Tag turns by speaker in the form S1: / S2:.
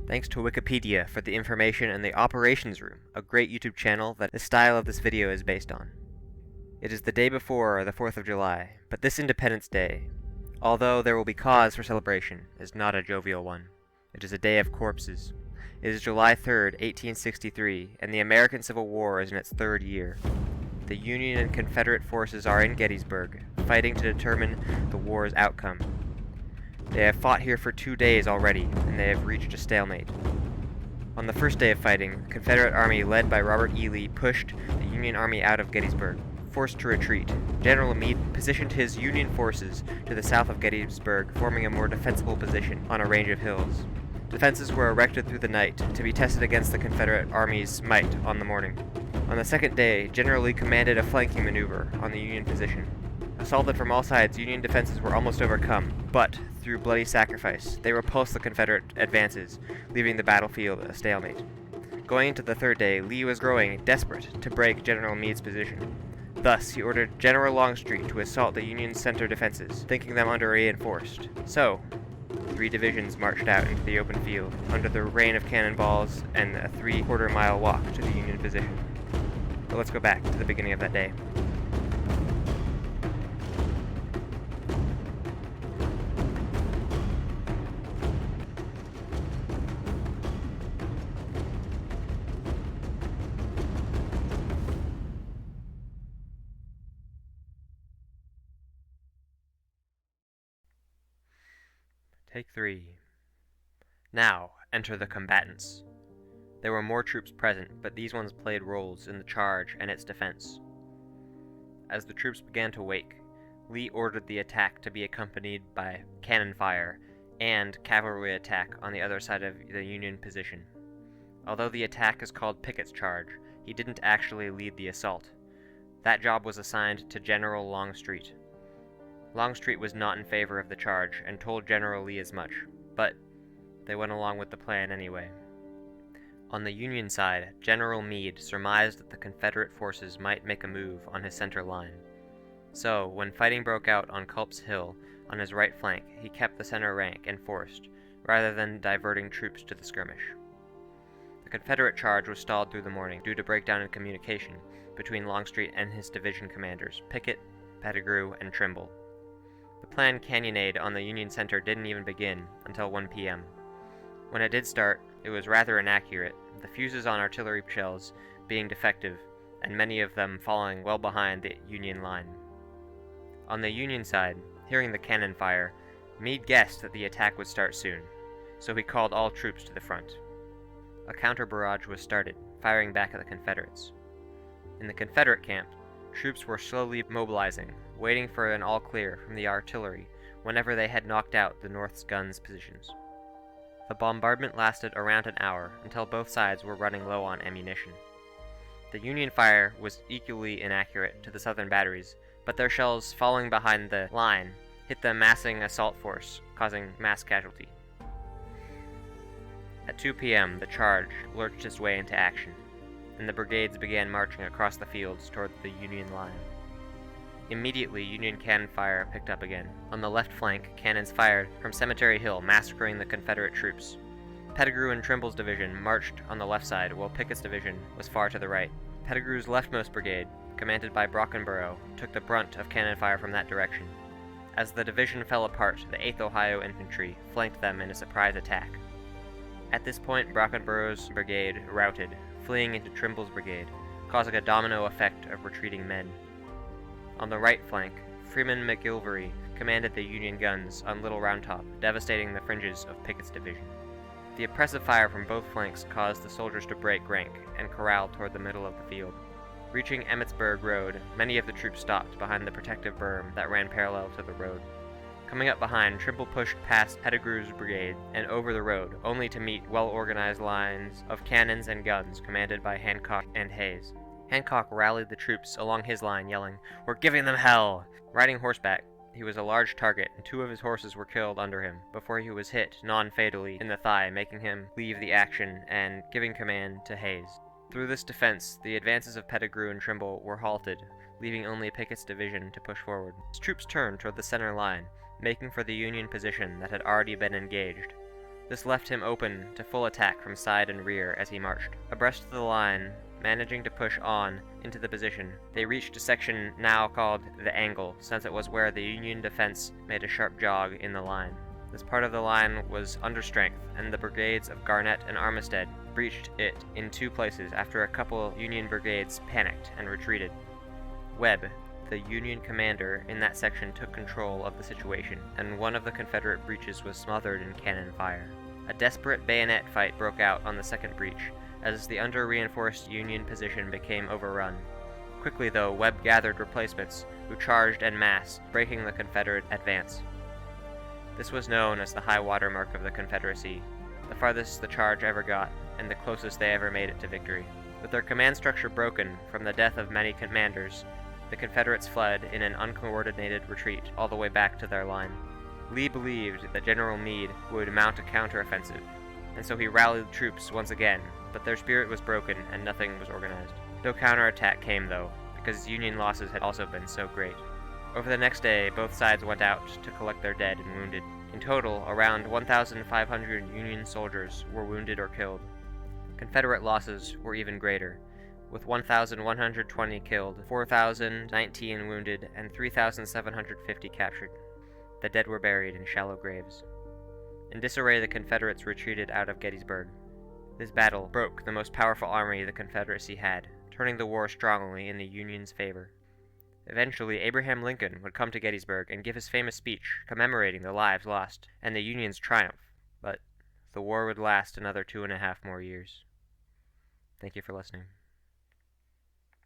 S1: Thanks to Wikipedia for the information in the Operations Room, a great YouTube channel that the style of this video is based on. It is the day before the 4th of July, but this Independence Day, although there will be cause for celebration, is not a jovial one. It is a day of corpses. It is July 3rd, 1863, and the American Civil War is in its third year. The Union and Confederate forces are in Gettysburg, fighting to determine the war's outcome. They have fought here for 2 days already, and they have reached a stalemate. On the first day of fighting, the Confederate Army led by Robert E. Lee pushed the Union Army out of Gettysburg, forced to retreat. General Meade positioned his Union forces to the south of Gettysburg, forming a more defensible position on a range of hills. Defenses were erected through the night to be tested against the Confederate Army's might on the morning. On the second day, General Lee commanded a flanking maneuver on the Union position. Assaulted from all sides, Union defenses were almost overcome, but through bloody sacrifice, they repulsed the Confederate advances, leaving the battlefield a stalemate. Going into the third day, Lee was growing desperate to break General Meade's position. Thus, he ordered General Longstreet to assault the Union center defenses, thinking them under-reinforced. So, 3 divisions marched out into the open field, under the rain of cannonballs and a 3/4-mile walk to the Union position. But let's go back to the beginning of that day. Take 3. Now, enter the combatants. There were more troops present, but these ones played roles in the charge and its defense. As the troops began to wake, Lee ordered the attack to be accompanied by cannon fire and cavalry attack on the other side of the Union position. Although the attack is called Pickets' charge, he didn't actually lead the assault. That job was assigned to General Longstreet. Longstreet was not in favor of the charge and told General Lee as much, but they went along with the plan anyway. On the Union side, General Meade surmised that the Confederate forces might make a move on his center line. So, when fighting broke out on Culp's Hill on his right flank, he kept the center rank enforced, rather than diverting troops to the skirmish. The Confederate charge was stalled through the morning due to breakdown in communication between Longstreet and his division commanders, Pickett, Pettigrew, and Trimble. The planned cannonade on the Union center didn't even begin until 1 p.m. When it did start, it was rather inaccurate, the fuses on artillery shells being defective, and many of them falling well behind the Union line. On the Union side, hearing the cannon fire, Meade guessed that the attack would start soon, so he called all troops to the front. A counter barrage was started, firing back at the Confederates. In the Confederate camp, troops were slowly mobilizing, waiting for an all-clear from the artillery whenever they had knocked out the North's guns' positions. The bombardment lasted around an hour until both sides were running low on ammunition. The Union fire was equally inaccurate to the Southern batteries, but their shells falling behind the line hit the massing assault force, causing mass casualty. At 2 p.m., the charge lurched its way into action, and the brigades began marching across the fields toward the Union line. Immediately, Union cannon fire picked up again. On the left flank, cannons fired from Cemetery Hill, massacring the Confederate troops. Pettigrew and Trimble's division marched on the left side, while Pickett's division was far to the right. Pettigrew's leftmost brigade, commanded by Brockenborough, took the brunt of cannon fire from that direction. As the division fell apart, the 8th Ohio Infantry flanked them in a surprise attack. At this point, Brockenborough's brigade routed, fleeing into Trimble's brigade, causing a domino effect of retreating men. On the right flank, Freeman McGilvery commanded the Union guns on Little Round Top, devastating the fringes of Pickett's division. The oppressive fire from both flanks caused the soldiers to break rank and corral toward the middle of the field. Reaching Emmetsburg Road, many of the troops stopped behind the protective berm that ran parallel to the road. Coming up behind, Trimble pushed past Pettigrew's brigade and over the road, only to meet well-organized lines of cannons and guns commanded by Hancock and Hayes. Hancock rallied the troops along his line, yelling, "We're giving them hell!" Riding horseback, he was a large target, and 2 of his horses were killed under him before he was hit non-fatally in the thigh, making him leave the action and giving command to Hayes. Through this defense, the advances of Pettigrew and Trimble were halted, leaving only Pickett's division to push forward. His troops turned toward the center line, making for the Union position that had already been engaged. This left him open to full attack from side and rear as he marched. Abreast of the line, managing to push on into the position, they reached a section now called the Angle, since it was where the Union defense made a sharp jog in the line. This part of the line was under strength, and the brigades of Garnett and Armistead breached it in 2 places after a couple Union brigades panicked and retreated. Webb, the Union commander in that section, took control of the situation, and one of the Confederate breaches was smothered in cannon fire. A desperate bayonet fight broke out on the second breach, as the under-reinforced Union position became overrun. Quickly, though, Webb gathered replacements, who charged en masse, breaking the Confederate advance. This was known as the high water mark of the Confederacy, the farthest the charge ever got, and the closest they ever made it to victory. With their command structure broken from the death of many commanders, the Confederates fled in an uncoordinated retreat all the way back to their line. Lee believed that General Meade would mount a counteroffensive, and so he rallied troops once again, but their spirit was broken and nothing was organized. No counterattack came, though, because Union losses had also been so great. Over the next day, both sides went out to collect their dead and wounded. In total, around 1,500 Union soldiers were wounded or killed. Confederate losses were even greater, with 1,120 killed, 4,019 wounded, and 3,750 captured. The dead were buried in shallow graves. In disarray, the Confederates retreated out of Gettysburg. This battle broke the most powerful army the Confederacy had, turning the war strongly in the Union's favor. Eventually, Abraham Lincoln would come to Gettysburg and give his famous speech commemorating the lives lost and the Union's triumph, but the war would last another 2.5 more years. Thank you for listening.